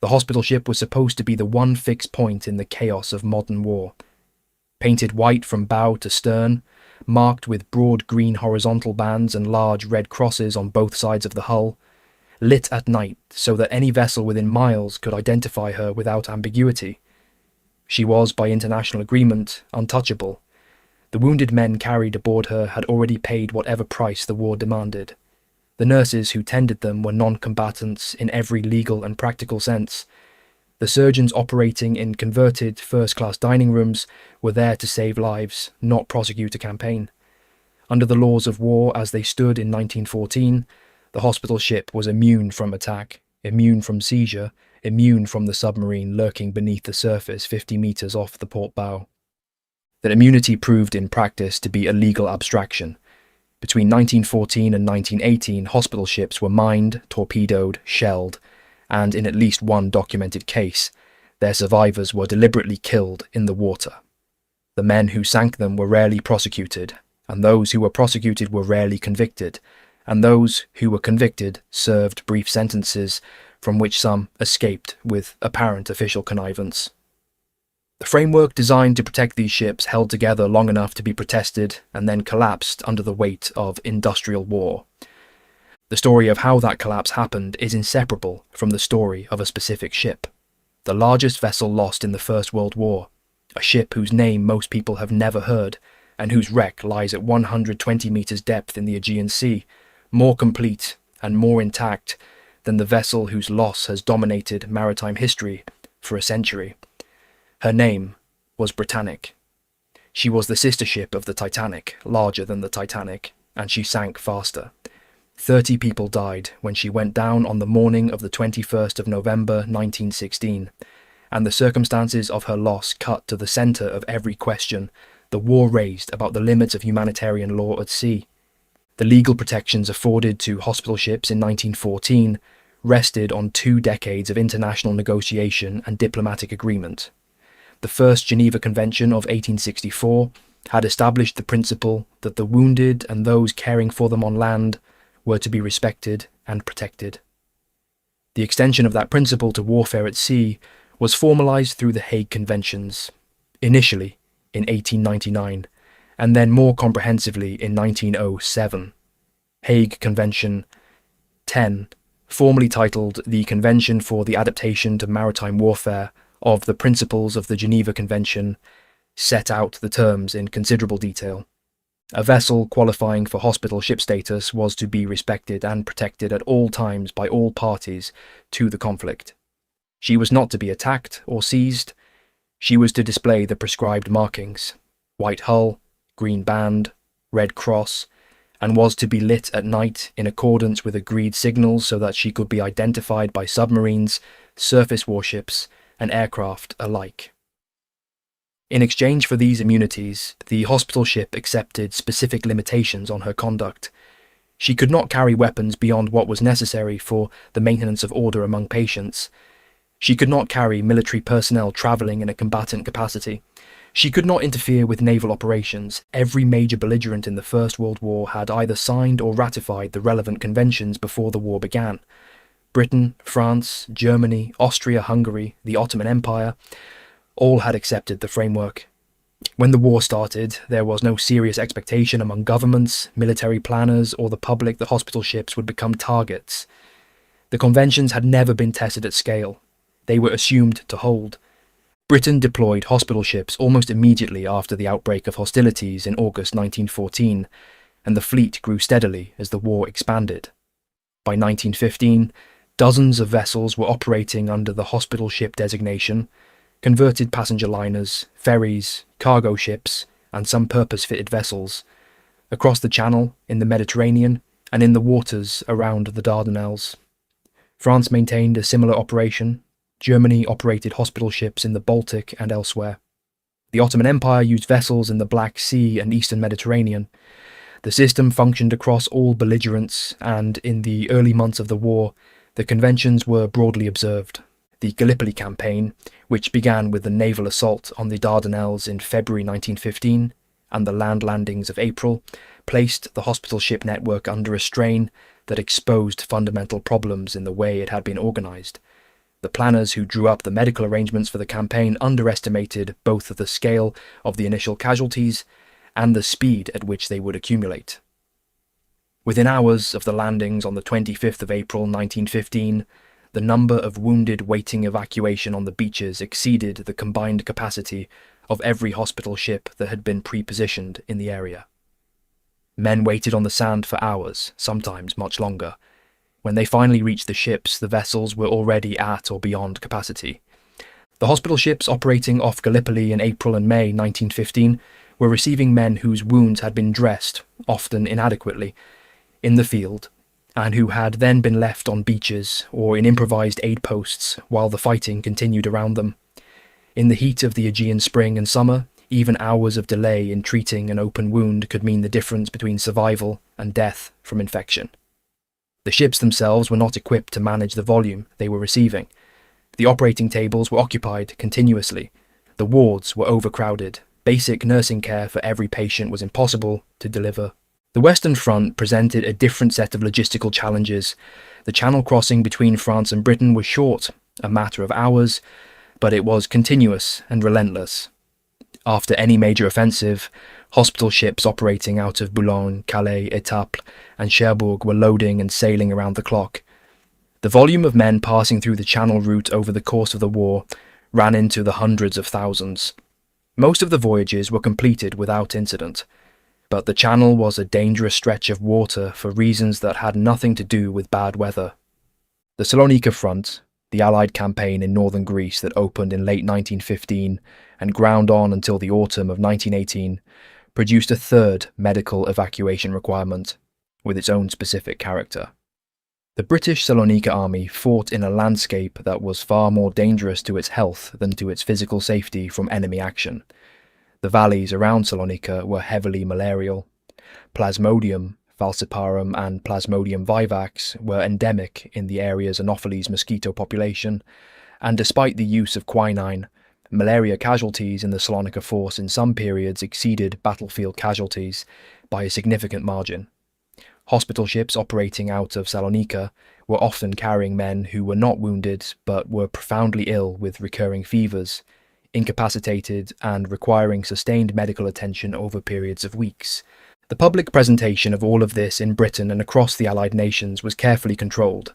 The hospital ship was supposed to be the one fixed point in the chaos of modern war. Painted white from bow to stern, marked with broad green horizontal bands and large red crosses on both sides of the hull, lit at night so that any vessel within miles could identify her without ambiguity. She was, by international agreement, untouchable. The wounded men carried aboard her had already paid whatever price the war demanded. The nurses who tended them were non-combatants in every legal and practical sense. The surgeons operating in converted first-class dining rooms were there to save lives, not prosecute a campaign. Under the laws of war as they stood in 1914, the hospital ship was immune from attack, immune from seizure, immune from the submarine lurking beneath the surface 50 metres off the port bow. That immunity proved in practice to be a legal abstraction. Between 1914 and 1918, hospital ships were mined, torpedoed, shelled, and in at least one documented case, their survivors were deliberately killed in the water. The men who sank them were rarely prosecuted, and those who were prosecuted were rarely convicted, and those who were convicted served brief sentences from which some escaped with apparent official connivance. The framework designed to protect these ships held together long enough to be protested and then collapsed under the weight of industrial war. The story of how that collapse happened is inseparable from the story of a specific ship. The largest vessel lost in the First World War, a ship whose name most people have never heard, and whose wreck lies at 120 metres depth in the Aegean Sea, more complete and more intact than the vessel whose loss has dominated maritime history for a century. Her name was Britannic. She was the sister ship of the Titanic, larger than the Titanic, and she sank faster. 30 people died when she went down on the morning of the 21st of November 1916, and the circumstances of her loss cut to the centre of every question the war raised about the limits of humanitarian law at sea. The legal protections afforded to hospital ships in 1914 rested on 2 decades of international negotiation and diplomatic agreement. The First Geneva Convention of 1864 had established the principle that the wounded and those caring for them on land were to be respected and protected. The extension of that principle to warfare at sea was formalised through the Hague Conventions, initially in 1899, and then more comprehensively in 1907. Hague Convention 10, formally titled the Convention for the Adaptation to Maritime Warfare of the Principles of the Geneva Convention, set out the terms in considerable detail. A vessel qualifying for hospital ship status was to be respected and protected at all times by all parties to the conflict. She was not to be attacked or seized. She was to display the prescribed markings: white hull, green band, red cross, and was to be lit at night in accordance with agreed signals so that she could be identified by submarines, surface warships, and aircraft alike. In exchange for these immunities, the hospital ship accepted specific limitations on her conduct. She could not carry weapons beyond what was necessary for the maintenance of order among patients. She could not carry military personnel travelling in a combatant capacity. She could not interfere with naval operations. Every major belligerent in the First World War had either signed or ratified the relevant conventions before the war began. Britain, France, Germany, Austria-Hungary, the Ottoman Empire, all had accepted the framework. When the war started, there was no serious expectation among governments, military planners, or the public that hospital ships would become targets. The conventions had never been tested at scale. They were assumed to hold. Britain deployed hospital ships almost immediately after the outbreak of hostilities in August 1914, and the fleet grew steadily as the war expanded. By 1915, dozens of vessels were operating under the hospital ship designation: converted passenger liners, ferries, cargo ships, and some purpose-fitted vessels, across the Channel, in the Mediterranean, and in the waters around the Dardanelles. France maintained a similar operation. Germany operated hospital ships in the Baltic and elsewhere. The Ottoman Empire used vessels in the Black Sea and Eastern Mediterranean. The system functioned across all belligerents, and in the early months of the war, the conventions were broadly observed. The Gallipoli campaign, which began with the naval assault on the Dardanelles in February 1915 and the land landings of April, placed the hospital ship network under a strain that exposed fundamental problems in the way it had been organised. The planners who drew up the medical arrangements for the campaign underestimated both the scale of the initial casualties and the speed at which they would accumulate. Within hours of the landings on the 25th of April 1915, the number of wounded waiting evacuation on the beaches exceeded the combined capacity of every hospital ship that had been pre-positioned in the area. Men waited on the sand for hours, sometimes much longer. When they finally reached the ships, the vessels were already at or beyond capacity. The hospital ships operating off Gallipoli in April and May 1915 were receiving men whose wounds had been dressed, often inadequately, in the field, and who had then been left on beaches or in improvised aid posts while the fighting continued around them. In the heat of the Aegean spring and summer, even hours of delay in treating an open wound could mean the difference between survival and death from infection. The ships themselves were not equipped to manage the volume they were receiving. The operating tables were occupied continuously. The wards were overcrowded. Basic nursing care for every patient was impossible to deliver. The Western Front presented a different set of logistical challenges. The channel crossing between France and Britain was short, a matter of hours, but it was continuous and relentless. After any major offensive, hospital ships operating out of Boulogne, Calais, Étaples, and Cherbourg were loading and sailing around the clock. The volume of men passing through the Channel route over the course of the war ran into the hundreds of thousands. Most of the voyages were completed without incident, but the Channel was a dangerous stretch of water for reasons that had nothing to do with bad weather. The Salonika front, the Allied campaign in northern Greece that opened in late 1915 and ground on until the autumn of 1918, produced a third medical evacuation requirement, with its own specific character. The British Salonika army fought in a landscape that was far more dangerous to its health than to its physical safety from enemy action. The valleys around Salonika were heavily malarial. Plasmodium, falciparum and Plasmodium vivax were endemic in the area's Anopheles mosquito population, and despite the use of quinine, malaria casualties in the Salonika force in some periods exceeded battlefield casualties by a significant margin. Hospital ships operating out of Salonika were often carrying men who were not wounded but were profoundly ill with recurring fevers, incapacitated and requiring sustained medical attention over periods of weeks. The public presentation of all of this in Britain and across the Allied nations was carefully controlled.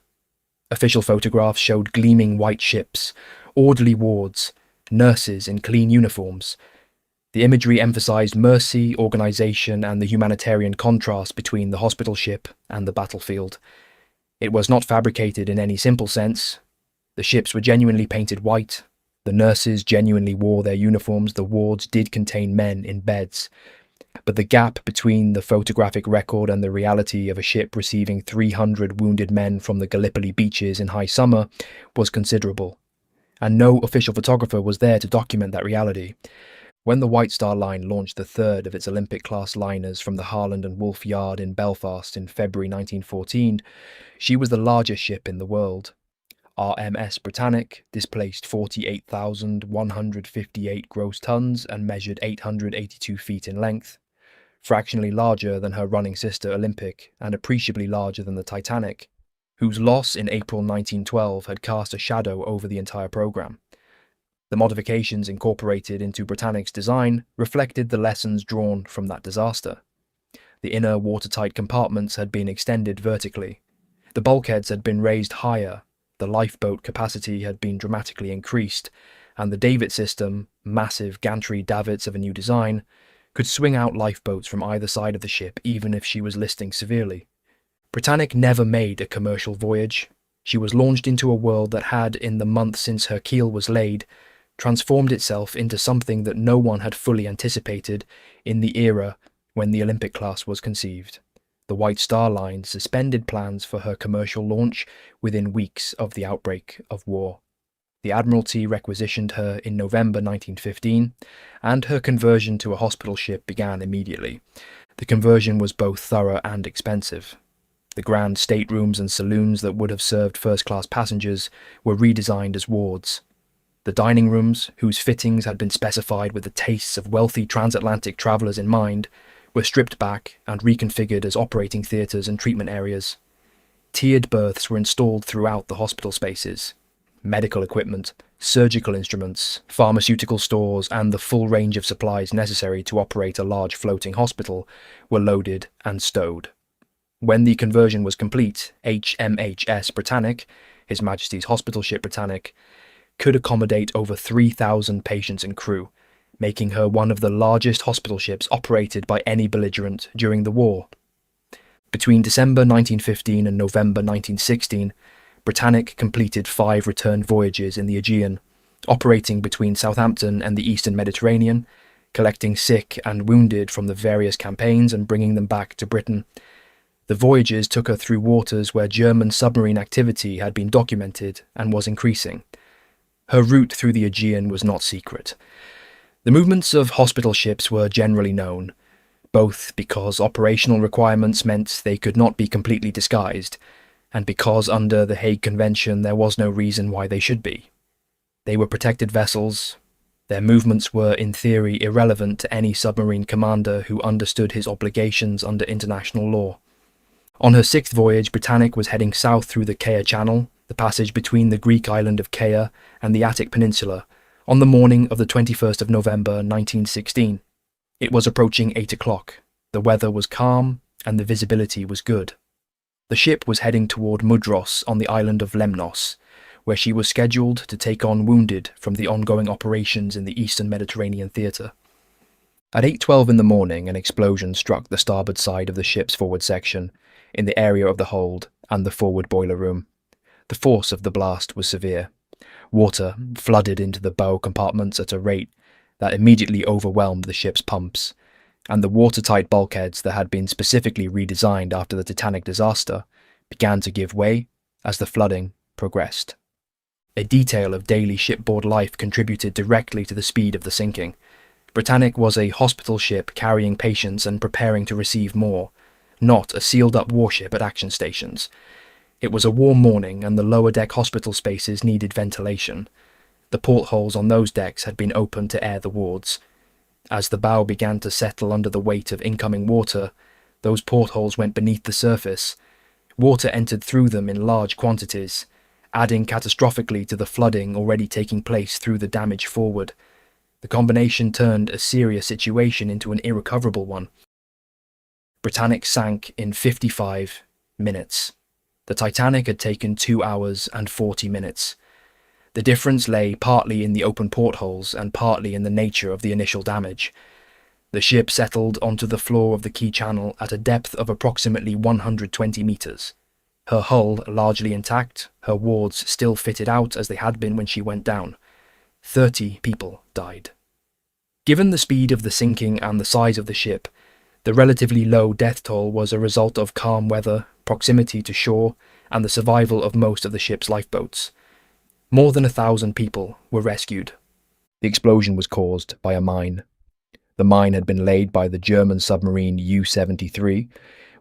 Official photographs showed gleaming white ships, orderly wards, nurses in clean uniforms. The imagery emphasized mercy, organisation, and the humanitarian contrast between the hospital ship and the battlefield. It was not fabricated in any simple sense. The ships were genuinely painted white. The nurses genuinely wore their uniforms. The wards did contain men in beds. But the gap between the photographic record and the reality of a ship receiving 300 wounded men from the Gallipoli beaches in high summer was considerable, and no official photographer was there to document that reality. When the White Star Line launched the third of its Olympic-class liners from the Harland and Wolff Yard in Belfast in February 1914, she was the largest ship in the world. HMHS Britannic displaced 48,158 gross tons and measured 882 feet in length, fractionally larger than her running sister Olympic and appreciably larger than the Titanic, whose loss in April 1912 had cast a shadow over the entire programme. The modifications incorporated into Britannic's design reflected the lessons drawn from that disaster. The inner watertight compartments had been extended vertically. The bulkheads had been raised higher, the lifeboat capacity had been dramatically increased, and the davit system, massive gantry davits of a new design, could swing out lifeboats from either side of the ship even if she was listing severely. Britannic never made a commercial voyage. She was launched into a world that had, in the month since her keel was laid, transformed itself into something that no one had fully anticipated in the era when the Olympic class was conceived. The White Star Line suspended plans for her commercial launch within weeks of the outbreak of war. The Admiralty requisitioned her in November 1915, and her conversion to a hospital ship began immediately. The conversion was both thorough and expensive. The grand staterooms and saloons that would have served first-class passengers were redesigned as wards. The dining rooms, whose fittings had been specified with the tastes of wealthy transatlantic travellers in mind, were stripped back and reconfigured as operating theatres and treatment areas. Tiered berths were installed throughout the hospital spaces. medical equipment, surgical instruments, pharmaceutical stores, and the full range of supplies necessary to operate a large floating hospital were loaded and stowed. When the conversion was complete, HMHS Britannic, His Majesty's Hospital Ship Britannic, could accommodate over 3,000 patients and crew, making her one of the largest hospital ships operated by any belligerent during the war. Between December 1915 and November 1916, Britannic completed 5 return voyages in the Aegean, operating between Southampton and the eastern Mediterranean, collecting sick and wounded from the various campaigns and bringing them back to Britain. The voyages took her through waters where German submarine activity had been documented and was increasing. Her route through the Aegean was not secret. The movements of hospital ships were generally known, both because operational requirements meant they could not be completely disguised, and because under the Hague Convention there was no reason why they should be. They were protected vessels. Their movements were in theory irrelevant to any submarine commander who understood his obligations under international law. On her 6th voyage, Britannic was heading south through the Kea Channel, the passage between the Greek island of Kea and the Attic Peninsula, on the morning of the 21st of November 1916. It was approaching 8 o'clock. The weather was calm and the visibility was good. The ship was heading toward Mudros on the island of Lemnos, where she was scheduled to take on wounded from the ongoing operations in the eastern Mediterranean theatre. At 8:12 in the morning, an explosion struck the starboard side of the ship's forward section, in the area of the hold and the forward boiler room. The force of the blast was severe. Water flooded into the bow compartments at a rate that immediately overwhelmed the ship's pumps, and the watertight bulkheads that had been specifically redesigned after the Titanic disaster began to give way as the flooding progressed. A detail of daily shipboard life contributed directly to the speed of the sinking. Britannic was a hospital ship carrying patients and preparing to receive more, not a sealed-up warship at action stations. It was a warm morning and the lower deck hospital spaces needed ventilation. The portholes on those decks had been opened to air the wards. As the bow began to settle under the weight of incoming water, those portholes went beneath the surface. Water entered through them in large quantities, adding catastrophically to the flooding already taking place through the damage forward. The combination turned a serious situation into an irrecoverable one. Britannic sank in 55 minutes. The Titanic had taken 2 hours and 40 minutes. The difference lay partly in the open portholes and partly in the nature of the initial damage. The ship settled onto the floor of the Key Channel at a depth of approximately 120 metres. Her hull largely intact, her wards still fitted out as they had been when she went down. 30 people died. Given the speed of the sinking and the size of the ship, the relatively low death toll was a result of calm weather, proximity to shore, and the survival of most of the ship's lifeboats. More than 1,000 people were rescued. The explosion was caused by a mine. The mine had been laid by the German submarine U-73,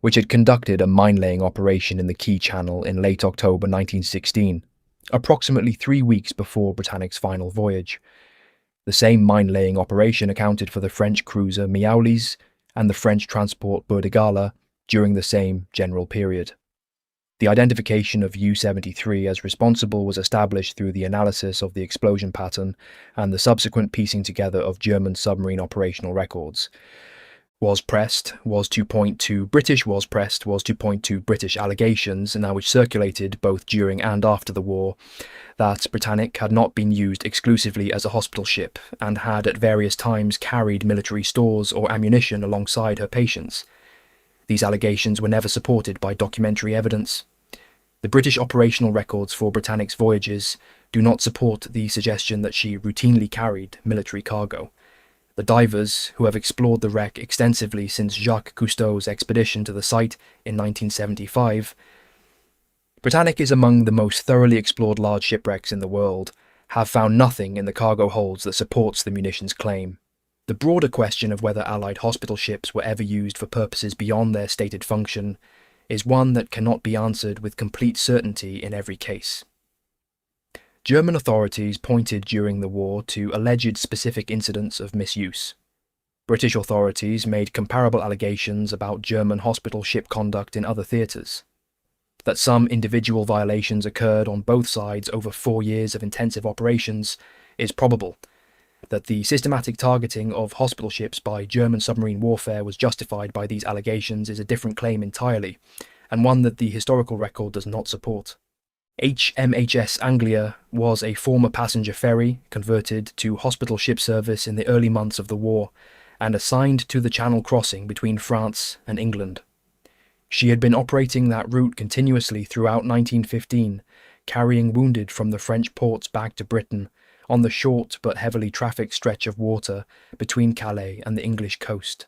which had conducted a mine-laying operation in the Key Channel in late October 1916, approximately 3 weeks before Britannic's final voyage. The same mine-laying operation accounted for the French cruiser Miaulis and the French transport Beurre de Gala during the same general period. The identification of U-73 as responsible was established through the analysis of the explosion pattern and the subsequent piecing together of German submarine operational records. Was pressed was to point to British allegations, now which circulated both during and after the war, that Britannic had not been used exclusively as a hospital ship and had at various times carried military stores or ammunition alongside her patients. These allegations were never supported by documentary evidence. The British operational records for Britannic's voyages do not support the suggestion that she routinely carried military cargo. The divers, who have explored the wreck extensively since Jacques Cousteau's expedition to the site in 1975, Britannic is among the most thoroughly explored large shipwrecks in the world, have found nothing in the cargo holds that supports the munitions claim. The broader question of whether Allied hospital ships were ever used for purposes beyond their stated function is one that cannot be answered with complete certainty in every case. German authorities pointed during the war to alleged specific incidents of misuse. British authorities made comparable allegations about German hospital ship conduct in other theatres. That some individual violations occurred on both sides over 4 years of intensive operations is probable. That the systematic targeting of hospital ships by German submarine warfare was justified by these allegations is a different claim entirely, and one that the historical record does not support. HMHS Anglia was a former passenger ferry converted to hospital ship service in the early months of the war and assigned to the Channel crossing between France and England. She had been operating that route continuously throughout 1915, carrying wounded from the French ports back to Britain on the short but heavily trafficked stretch of water between Calais and the English coast.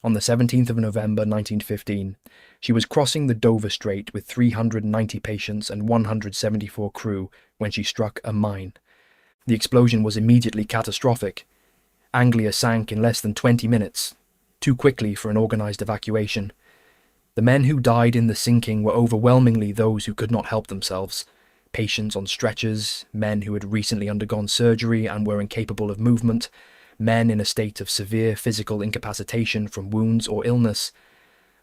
On the 17th of November 1915, she was crossing the Dover Strait with 390 patients and 174 crew when she struck a mine. The explosion was immediately catastrophic. Anglia sank in less than 20 minutes, too quickly for an organised evacuation. The men who died in the sinking were overwhelmingly those who could not help themselves. Patients on stretchers, men who had recently undergone surgery and were incapable of movement, men in a state of severe physical incapacitation from wounds or illness.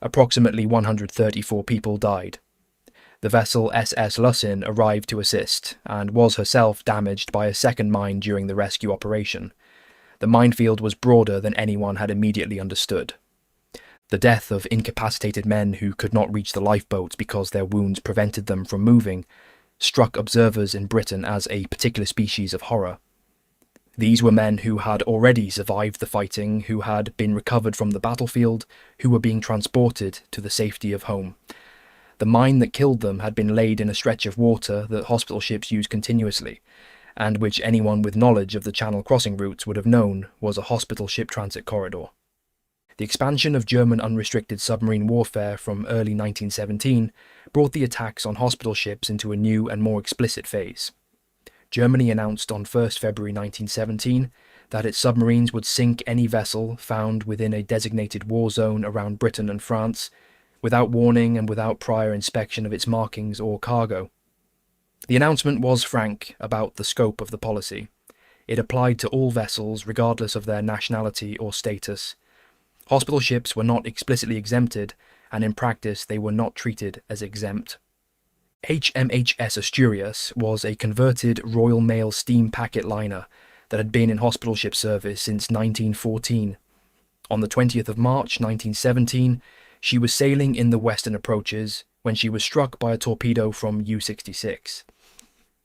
Approximately 134 people died. The vessel SS Lussin arrived to assist, and was herself damaged by a second mine during the rescue operation. The minefield was broader than anyone had immediately understood. The death of incapacitated men who could not reach the lifeboats because their wounds prevented them from moving struck observers in Britain as a particular species of horror. These were men who had already survived the fighting, who had been recovered from the battlefield, who were being transported to the safety of home. The mine that killed them had been laid in a stretch of water that hospital ships use continuously, and which anyone with knowledge of the Channel crossing routes would have known was a hospital ship transit corridor. The expansion of German unrestricted submarine warfare from early 1917 brought the attacks on hospital ships into a new and more explicit phase. Germany announced on 1st February 1917 that its submarines would sink any vessel found within a designated war zone around Britain and France, without warning and without prior inspection of its markings or cargo. The announcement was frank about the scope of the policy. It applied to all vessels regardless of their nationality or status. Hospital ships were not explicitly exempted, and in practice they were not treated as exempt. HMHS Asturias was a converted Royal Mail steam packet liner that had been in hospital ship service since 1914. On the 20th of March 1917, she was sailing in the western approaches when she was struck by a torpedo from U-66.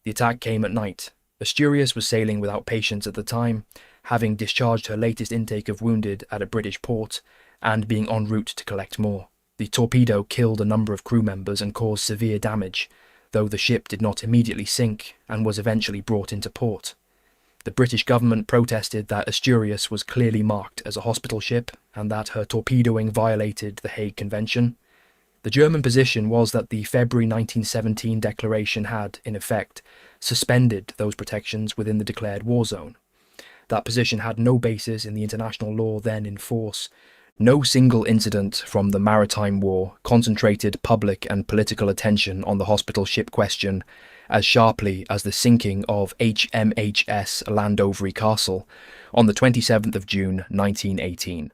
The attack came at night. Asturias was sailing without patients at the time, having discharged her latest intake of wounded at a British port and being en route to collect more. The torpedo killed a number of crew members and caused severe damage, though the ship did not immediately sink and was eventually brought into port. The British government protested that Asturias was clearly marked as a hospital ship and that her torpedoing violated the Hague Convention. The German position was that the February 1917 declaration had, in effect, suspended those protections within the declared war zone. That position had no basis in the international law then in force. No single incident from the maritime war concentrated public and political attention on the hospital ship question as sharply as the sinking of HMHS Llandovery Castle on the 27th of June 1918.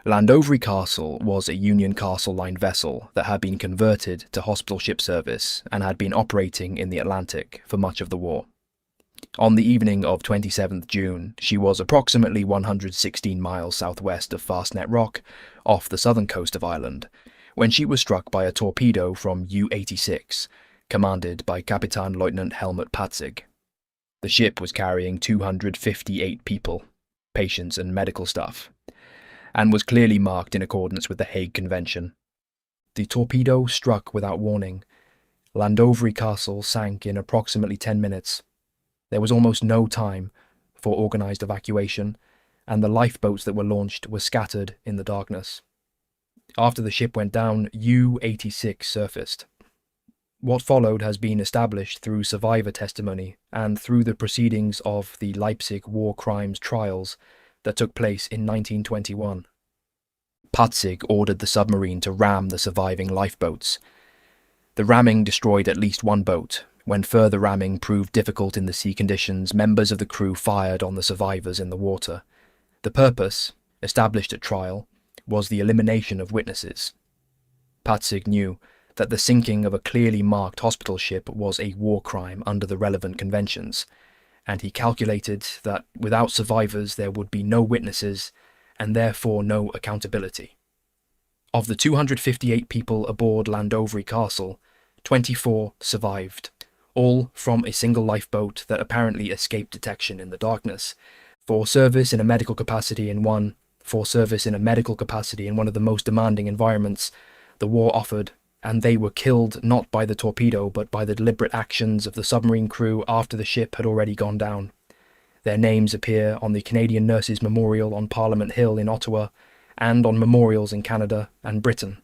Llandovery Castle was a Union Castle Line vessel that had been converted to hospital ship service and had been operating in the Atlantic for much of the war. On the evening of 27th June, she was approximately 116 miles southwest of Fastnet Rock, off the southern coast of Ireland, when she was struck by a torpedo from U-86, commanded by Kapitan Lieutenant Helmut Patzig. The ship was carrying 258 people, patients and medical staff, and was clearly marked in accordance with the Hague Convention. The torpedo struck without warning. Llandovery Castle sank in approximately 10 minutes. There was almost no time for organised evacuation, and the lifeboats that were launched were scattered in the darkness. After the ship went down, U-86 surfaced. What followed has been established through survivor testimony and through the proceedings of the Leipzig war crimes trials that took place in 1921. Patzig ordered the submarine to ram the surviving lifeboats. The ramming destroyed at least one boat. When further ramming proved difficult in the sea conditions, members of the crew fired on the survivors in the water. The purpose, established at trial, was the elimination of witnesses. Patzig knew that the sinking of a clearly marked hospital ship was a war crime under the relevant conventions, and he calculated that without survivors there would be no witnesses and therefore no accountability. Of the 258 people aboard Llandovery Castle, 24 survived, all from a single lifeboat that apparently escaped detection in the darkness, for service in a medical capacity in one of the most demanding environments the war offered, and they were killed not by the torpedo but by the deliberate actions of the submarine crew after the ship had already gone down. Their names appear on the Canadian Nurses Memorial on Parliament Hill in Ottawa, and on memorials in Canada and Britain.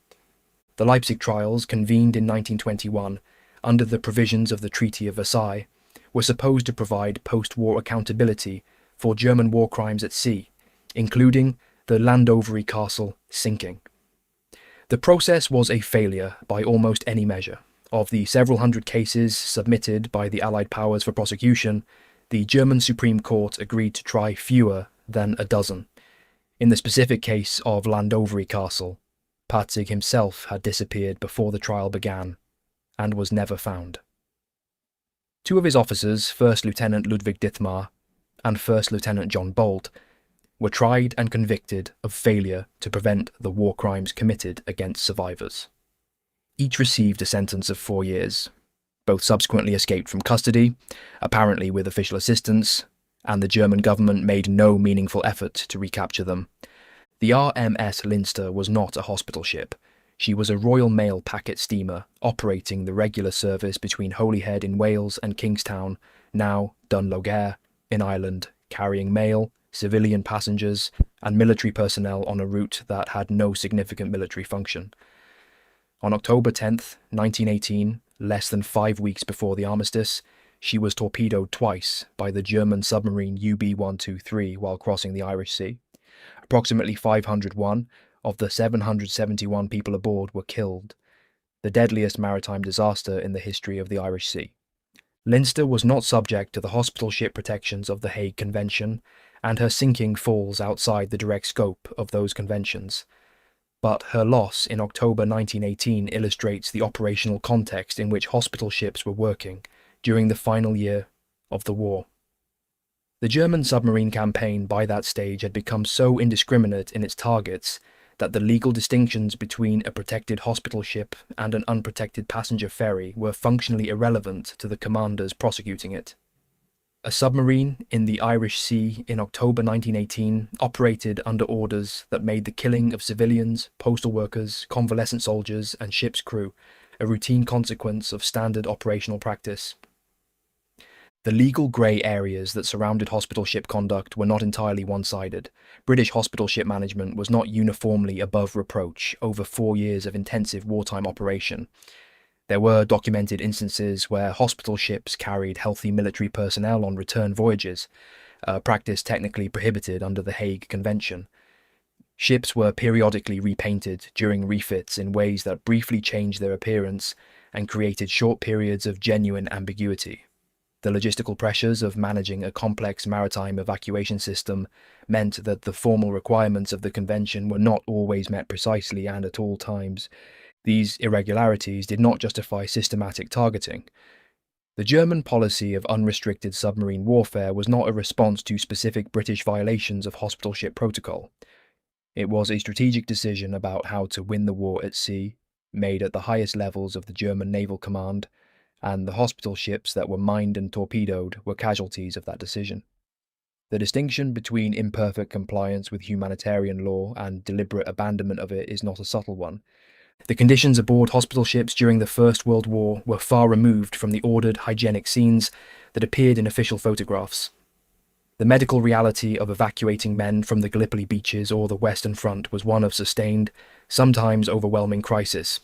The Leipzig trials, convened in 1921 under the provisions of the Treaty of Versailles, were supposed to provide post-war accountability for German war crimes at sea, including the Llandovery Castle sinking. The process was a failure by almost any measure. Of the several hundred cases submitted by the Allied powers for prosecution, the German Supreme Court agreed to try fewer than a dozen. In the specific case of Llandovery Castle, Patzig himself had disappeared before the trial began and was never found. Two of his officers, First Lieutenant Ludwig Dithmar and First Lieutenant John Bolt, were tried and convicted of failure to prevent the war crimes committed against survivors. Each received a sentence of 4 years. Both subsequently escaped from custody, apparently with official assistance, and the German government made no meaningful effort to recapture them. The RMS Leinster was not a hospital ship. She was a Royal Mail packet steamer operating the regular service between Holyhead in Wales and Kingstown, now Dunlogair, in Ireland, carrying mail, civilian passengers, and military personnel on a route that had no significant military function. On October 10th, 1918, less than 5 weeks before the armistice, she was torpedoed twice by the German submarine UB-123 while crossing the Irish Sea. Approximately 501 of the 771 people aboard were killed, the deadliest maritime disaster in the history of the Irish Sea. Leinster was not subject to the hospital ship protections of the Hague Convention, and her sinking falls outside the direct scope of those conventions. But her loss in October 1918 illustrates the operational context in which hospital ships were working during the final year of the war. The German submarine campaign by that stage had become so indiscriminate in its targets that the legal distinctions between a protected hospital ship and an unprotected passenger ferry were functionally irrelevant to the commanders prosecuting it. A submarine in the Irish Sea in October 1918 operated under orders that made the killing of civilians, postal workers, convalescent soldiers, and ship's crew a routine consequence of standard operational practice. The legal grey areas that surrounded hospital ship conduct were not entirely one-sided. British hospital ship management was not uniformly above reproach over 4 years of intensive wartime operation. There were documented instances where hospital ships carried healthy military personnel on return voyages, a practice technically prohibited under the Hague Convention. Ships were periodically repainted during refits in ways that briefly changed their appearance and created short periods of genuine ambiguity. The logistical pressures of managing a complex maritime evacuation system meant that the formal requirements of the convention were not always met precisely and at all times. These irregularities did not justify systematic targeting. The German policy of unrestricted submarine warfare was not a response to specific British violations of hospital ship protocol. It was a strategic decision about how to win the war at sea, made at the highest levels of the German naval command, and the hospital ships that were mined and torpedoed were casualties of that decision. The distinction between imperfect compliance with humanitarian law and deliberate abandonment of it is not a subtle one. The conditions aboard hospital ships during the First World War were far removed from the ordered, hygienic scenes that appeared in official photographs. The medical reality of evacuating men from the Gallipoli beaches or the Western Front was one of sustained, sometimes overwhelming crisis,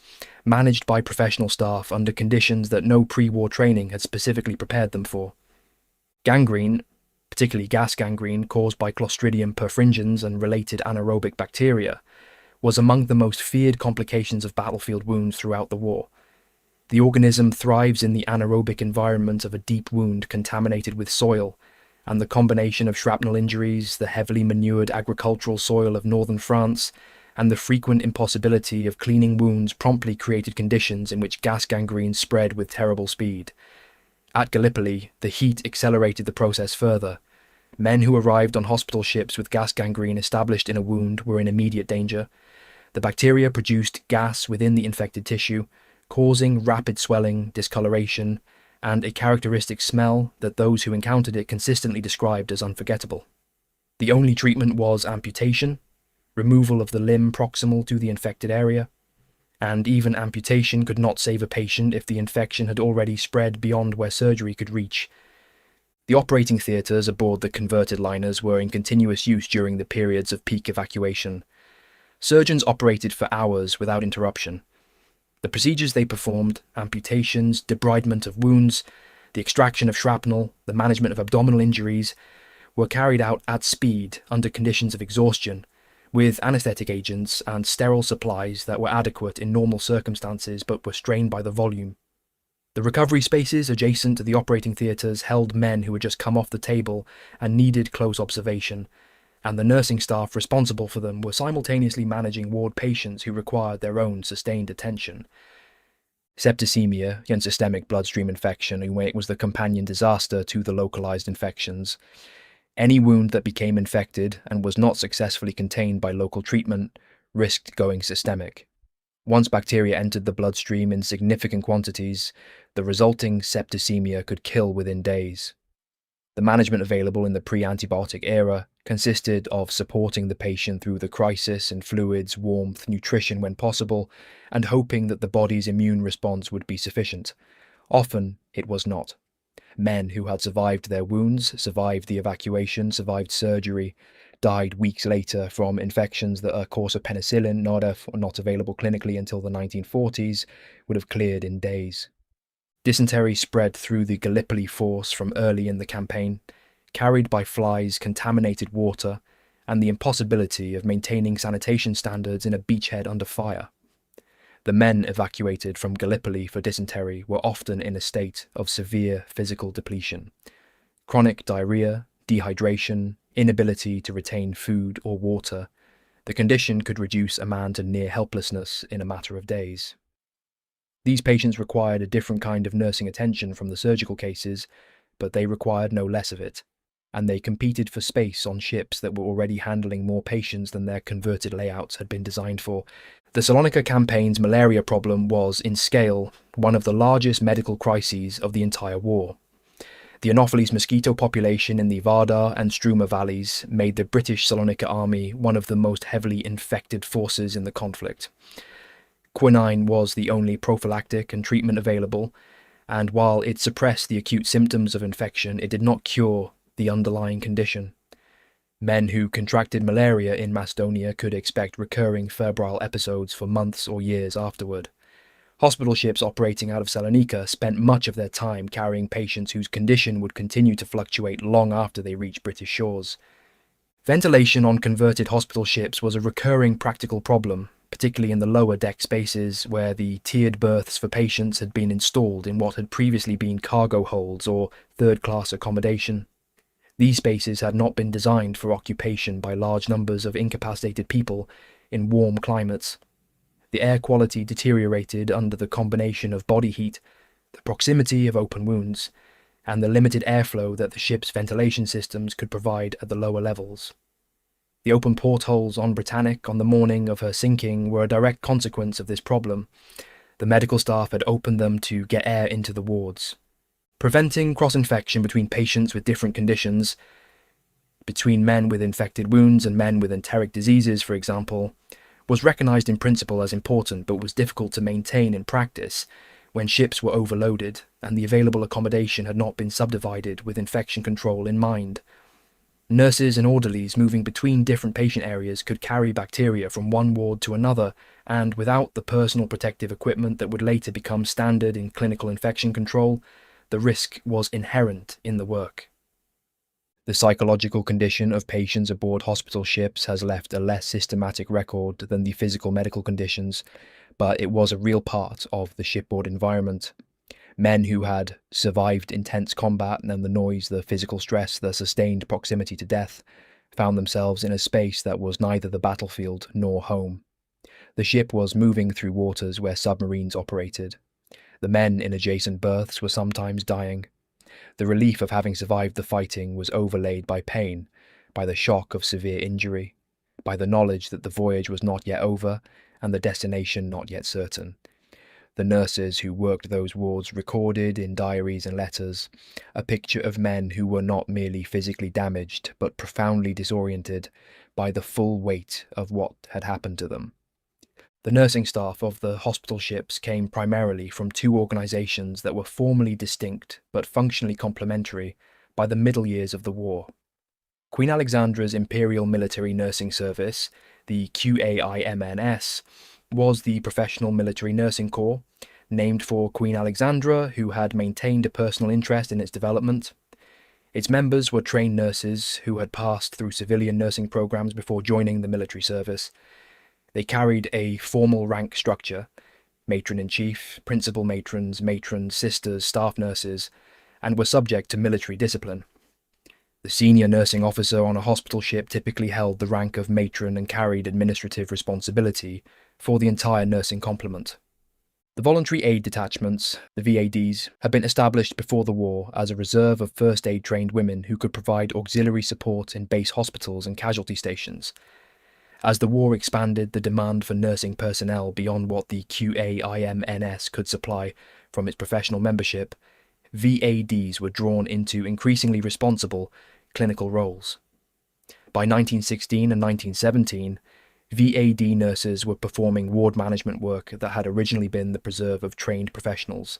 managed by professional staff under conditions that no pre-war training had specifically prepared them for. Gangrene, particularly gas gangrene caused by Clostridium perfringens and related anaerobic bacteria, was among the most feared complications of battlefield wounds throughout the war. The organism thrives in the anaerobic environment of a deep wound contaminated with soil, and the combination of shrapnel injuries, the heavily manured agricultural soil of northern France, and the frequent impossibility of cleaning wounds promptly created conditions in which gas gangrene spread with terrible speed. At Gallipoli, the heat accelerated the process further. Men who arrived on hospital ships with gas gangrene established in a wound were in immediate danger. The bacteria produced gas within the infected tissue, causing rapid swelling, discoloration, and a characteristic smell that those who encountered it consistently described as unforgettable. The only treatment was amputation, removal of the limb proximal to the infected area, and even amputation could not save a patient if the infection had already spread beyond where surgery could reach. The operating theatres aboard the converted liners were in continuous use during the periods of peak evacuation. Surgeons operated for hours without interruption. The procedures they performed, amputations, debridement of wounds, the extraction of shrapnel, the management of abdominal injuries, were carried out at speed under conditions of exhaustion, with anaesthetic agents and sterile supplies that were adequate in normal circumstances but were strained by the volume. The recovery spaces adjacent to the operating theatres held men who had just come off the table and needed close observation, and the nursing staff responsible for them were simultaneously managing ward patients who required their own sustained attention. Septicemia, and systemic bloodstream infection, was the companion disaster to the localized infections. Any wound that became infected and was not successfully contained by local treatment risked going systemic. Once bacteria entered the bloodstream in significant quantities, the resulting septicemia could kill within days. The management available in the pre-antibiotic era consisted of supporting the patient through the crisis in fluids, warmth, nutrition when possible, and hoping that the body's immune response would be sufficient. Often, it was not. Men who had survived their wounds, survived the evacuation, survived surgery, died weeks later from infections that a course of penicillin, not available clinically until the 1940s, would have cleared in days. Dysentery spread through the Gallipoli force from early in the campaign, carried by flies, contaminated water, and the impossibility of maintaining sanitation standards in a beachhead under fire. The men evacuated from Gallipoli for dysentery were often in a state of severe physical depletion. Chronic diarrhea, dehydration, inability to retain food or water, the condition could reduce a man to near helplessness in a matter of days. These patients required a different kind of nursing attention from the surgical cases, but they required no less of it, and they competed for space on ships that were already handling more patients than their converted layouts had been designed for. The Salonika campaign's malaria problem was, in scale, one of the largest medical crises of the entire war. The Anopheles mosquito population in the Vardar and Struma valleys made the British Salonika army one of the most heavily infected forces in the conflict. Quinine was the only prophylactic and treatment available, and while it suppressed the acute symptoms of infection, it did not cure the underlying condition. Men who contracted malaria in Macedonia could expect recurring febrile episodes for months or years afterward. Hospital ships operating out of Salonika spent much of their time carrying patients whose condition would continue to fluctuate long after they reached British shores. Ventilation on converted hospital ships was a recurring practical problem, particularly in the lower deck spaces where the tiered berths for patients had been installed in what had previously been cargo holds or third-class accommodation. These spaces had not been designed for occupation by large numbers of incapacitated people in warm climates. The air quality deteriorated under the combination of body heat, the proximity of open wounds, and the limited airflow that the ship's ventilation systems could provide at the lower levels. The open portholes on Britannic on the morning of her sinking were a direct consequence of this problem. The medical staff had opened them to get air into the wards. Preventing cross-infection between patients with different conditions, between men with infected wounds and men with enteric diseases, for example, was recognised in principle as important but was difficult to maintain in practice when ships were overloaded and the available accommodation had not been subdivided with infection control in mind. Nurses and orderlies moving between different patient areas could carry bacteria from one ward to another, and without the personal protective equipment that would later become standard in clinical infection control, the risk was inherent in the work. The psychological condition of patients aboard hospital ships has left a less systematic record than the physical medical conditions, but it was a real part of the shipboard environment. Men who had survived intense combat and the noise, the physical stress, the sustained proximity to death, found themselves in a space that was neither the battlefield nor home. The ship was moving through waters where submarines operated. The men in adjacent berths were sometimes dying. The relief of having survived the fighting was overlaid by pain, by the shock of severe injury, by the knowledge that the voyage was not yet over and the destination not yet certain. The nurses who worked those wards recorded in diaries and letters a picture of men who were not merely physically damaged but profoundly disoriented by the full weight of what had happened to them. The nursing staff of the hospital ships came primarily from two organisations that were formally distinct but functionally complementary by the middle years of the war. Queen Alexandra's Imperial Military Nursing Service, the QAIMNS, was the professional military nursing corps, named for Queen Alexandra, who had maintained a personal interest in its development. Its members were trained nurses who had passed through civilian nursing programs before joining the military service. They carried a formal rank structure: matron-in-chief, principal matrons, sisters, staff nurses, and were subject to military discipline. The senior nursing officer on a hospital ship typically held the rank of matron and carried administrative responsibility for the entire nursing complement. The voluntary aid detachments, the VADs, had been established before the war as a reserve of first aid trained women who could provide auxiliary support in base hospitals and casualty stations. As the war expanded the demand for nursing personnel beyond what the QAIMNS could supply from its professional membership, VADs were drawn into increasingly responsible clinical roles. By 1916 and 1917, VAD nurses were performing ward management work that had originally been the preserve of trained professionals.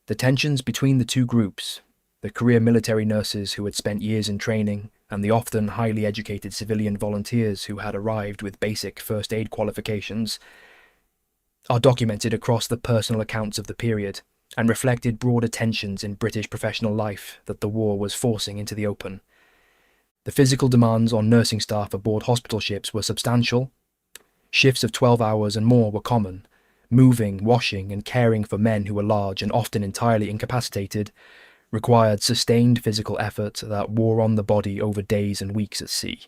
The tensions between the two groups, the career military nurses who had spent years in training and the often highly educated civilian volunteers who had arrived with basic first aid qualifications, are documented across the personal accounts of the period and reflected broader tensions in British professional life that the war was forcing into the open. The physical demands on nursing staff aboard hospital ships were substantial. Shifts of 12 hours and more were common. Moving, washing, and caring for men who were large and often entirely incapacitated required sustained physical effort that wore on the body over days and weeks at sea.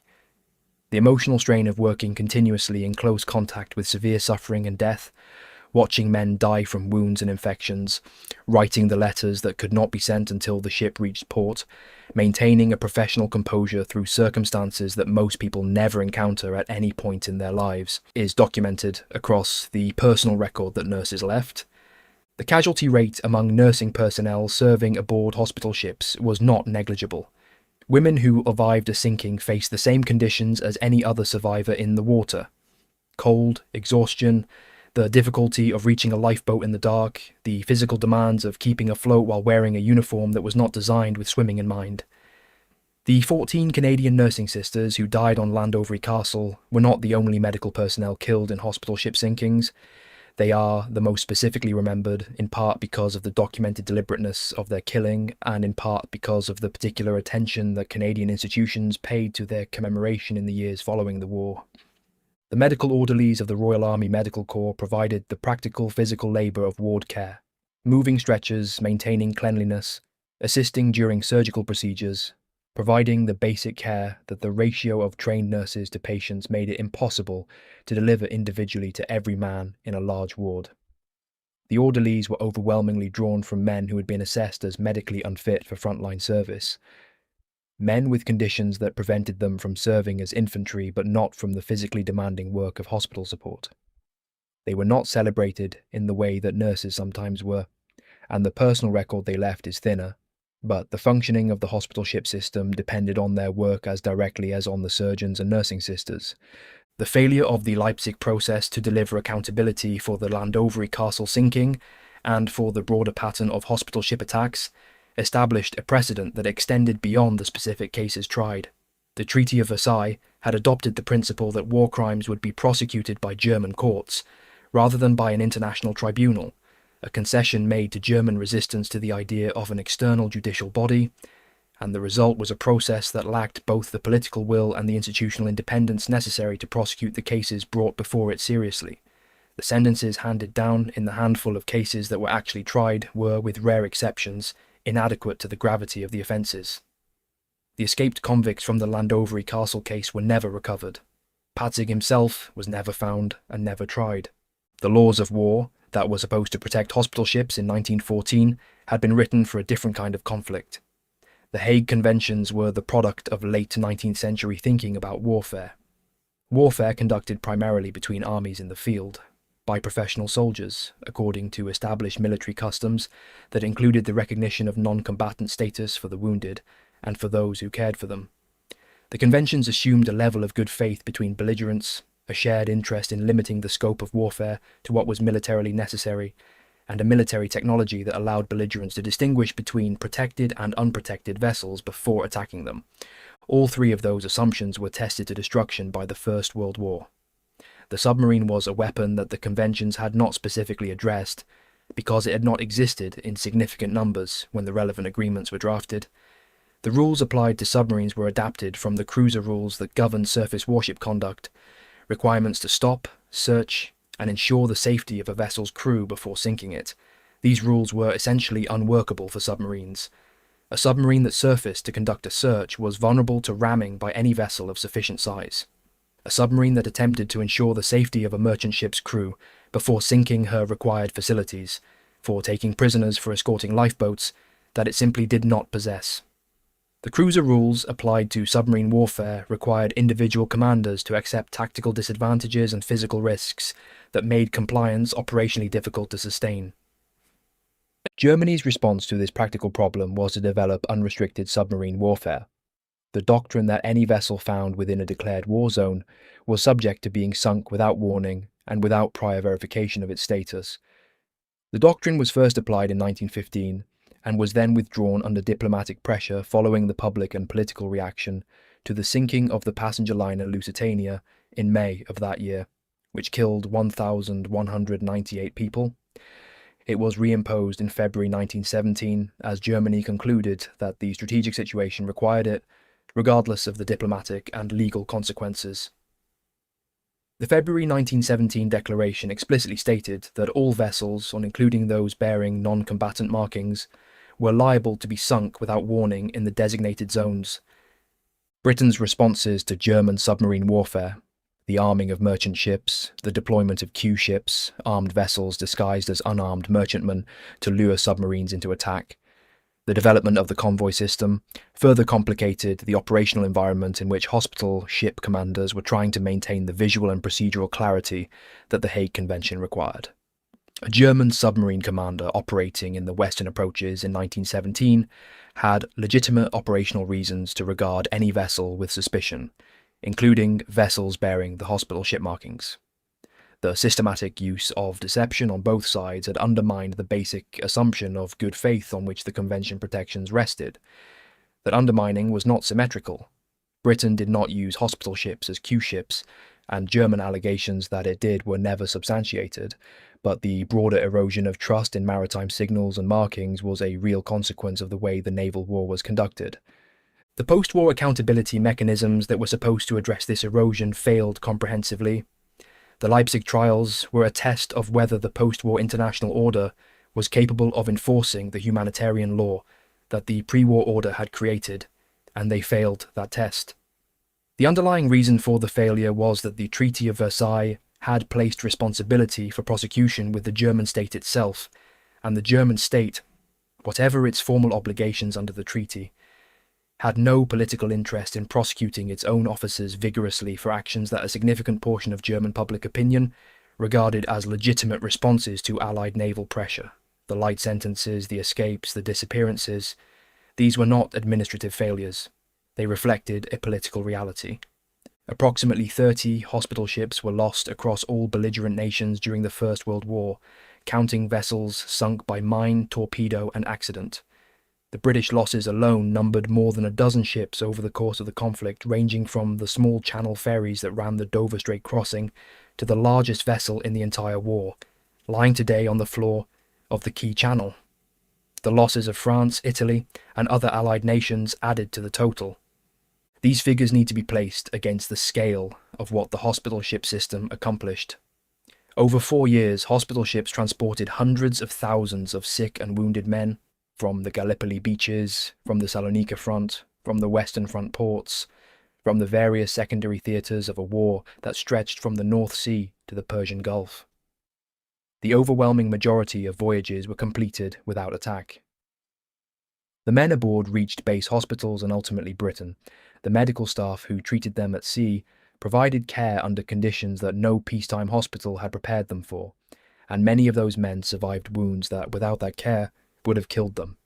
The emotional strain of working continuously in close contact with severe suffering and death, watching men die from wounds and infections, writing the letters that could not be sent until the ship reached port, maintaining a professional composure through circumstances that most people never encounter at any point in their lives, is documented across the personal record that nurses left. The casualty rate among nursing personnel serving aboard hospital ships was not negligible. Women who survived a sinking faced the same conditions as any other survivor in the water: cold, exhaustion, the difficulty of reaching a lifeboat in the dark, the physical demands of keeping afloat while wearing a uniform that was not designed with swimming in mind. The 14 Canadian nursing sisters who died on Llandovery Castle were not the only medical personnel killed in hospital ship sinkings. They are the most specifically remembered, in part because of the documented deliberateness of their killing, and in part because of the particular attention that Canadian institutions paid to their commemoration in the years following the war. The medical orderlies of the Royal Army Medical Corps provided the practical physical labour of ward care, moving stretchers, maintaining cleanliness, assisting during surgical procedures, providing the basic care that the ratio of trained nurses to patients made it impossible to deliver individually to every man in a large ward. The orderlies were overwhelmingly drawn from men who had been assessed as medically unfit for frontline service, men with conditions that prevented them from serving as infantry but not from the physically demanding work of hospital support. They were not celebrated in the way that nurses sometimes were, and the personal record they left is thinner, but the functioning of the hospital ship system depended on their work as directly as on the surgeons and nursing sisters. The failure of the Leipzig process to deliver accountability for the Llandovery Castle sinking and for the broader pattern of hospital ship attacks established a precedent that extended beyond the specific cases tried. The Treaty of Versailles had adopted the principle that war crimes would be prosecuted by German courts, rather than by an international tribunal, a concession made to German resistance to the idea of an external judicial body, and the result was a process that lacked both the political will and the institutional independence necessary to prosecute the cases brought before it seriously. The sentences handed down in the handful of cases that were actually tried were, with rare exceptions, inadequate to the gravity of the offences. The escaped convicts from the Llandovery Castle case were never recovered. Patzig himself was never found and never tried. The laws of war that were supposed to protect hospital ships in 1914 had been written for a different kind of conflict. The Hague Conventions were the product of late 19th century thinking about warfare. Warfare conducted primarily between armies in the field, by professional soldiers, according to established military customs that included the recognition of non-combatant status for the wounded and for those who cared for them. The conventions assumed a level of good faith between belligerents, a shared interest in limiting the scope of warfare to what was militarily necessary, and a military technology that allowed belligerents to distinguish between protected and unprotected vessels before attacking them. All three of those assumptions were tested to destruction by the First World War. The submarine was a weapon that the conventions had not specifically addressed because it had not existed in significant numbers when the relevant agreements were drafted. The rules applied to submarines were adapted from the cruiser rules that govern surface warship conduct, requirements to stop, search, and ensure the safety of a vessel's crew before sinking it. These rules were essentially unworkable for submarines. A submarine that surfaced to conduct a search was vulnerable to ramming by any vessel of sufficient size. A submarine that attempted to ensure the safety of a merchant ship's crew before sinking her required facilities, for taking prisoners, for escorting lifeboats, that it simply did not possess. The cruiser rules applied to submarine warfare required individual commanders to accept tactical disadvantages and physical risks that made compliance operationally difficult to sustain. Germany's response to this practical problem was to develop unrestricted submarine warfare. The doctrine that any vessel found within a declared war zone was subject to being sunk without warning and without prior verification of its status. The doctrine was first applied in 1915 and was then withdrawn under diplomatic pressure following the public and political reaction to the sinking of the passenger liner Lusitania in May of that year, which killed 1,198 people. It was reimposed in February 1917 as Germany concluded that the strategic situation required it, regardless of the diplomatic and legal consequences. The February 1917 declaration explicitly stated that all vessels, on including those bearing non-combatant markings, were liable to be sunk without warning in the designated zones. Britain's responses to German submarine warfare, the arming of merchant ships, the deployment of Q ships, armed vessels disguised as unarmed merchantmen to lure submarines into attack, the development of the convoy system further complicated the operational environment in which hospital ship commanders were trying to maintain the visual and procedural clarity that the Hague Convention required. A German submarine commander operating in the western approaches in 1917 had legitimate operational reasons to regard any vessel with suspicion, including vessels bearing the hospital ship markings. The systematic use of deception on both sides had undermined the basic assumption of good faith on which the Convention protections rested. That undermining was not symmetrical. Britain did not use hospital ships as Q ships, and German allegations that it did were never substantiated, but the broader erosion of trust in maritime signals and markings was a real consequence of the way the naval war was conducted. The post-war accountability mechanisms that were supposed to address this erosion failed comprehensively. The Leipzig trials were a test of whether the post-war international order was capable of enforcing the humanitarian law that the pre-war order had created, and they failed that test. The underlying reason for the failure was that the Treaty of Versailles had placed responsibility for prosecution with the German state itself, and the German state, whatever its formal obligations under the treaty, had no political interest in prosecuting its own officers vigorously for actions that a significant portion of German public opinion regarded as legitimate responses to Allied naval pressure. The light sentences, the escapes, the disappearances, these were not administrative failures. They reflected a political reality. Approximately 30 hospital ships were lost across all belligerent nations during the First World War, counting vessels sunk by mine, torpedo, and accident. The British losses alone numbered more than a dozen ships over the course of the conflict, ranging from the small channel ferries that ran the Dover Strait crossing to the largest vessel in the entire war, lying today on the floor of the Key Channel. The losses of France, Italy, and other Allied nations added to the total. These figures need to be placed against the scale of what the hospital ship system accomplished. Over 4 years, hospital ships transported hundreds of thousands of sick and wounded men, from the Gallipoli beaches, from the Salonika front, from the Western Front ports, from the various secondary theatres of a war that stretched from the North Sea to the Persian Gulf. The overwhelming majority of voyages were completed without attack. The men aboard reached base hospitals and ultimately Britain. The medical staff who treated them at sea provided care under conditions that no peacetime hospital had prepared them for, and many of those men survived wounds that, without that care, would have killed them.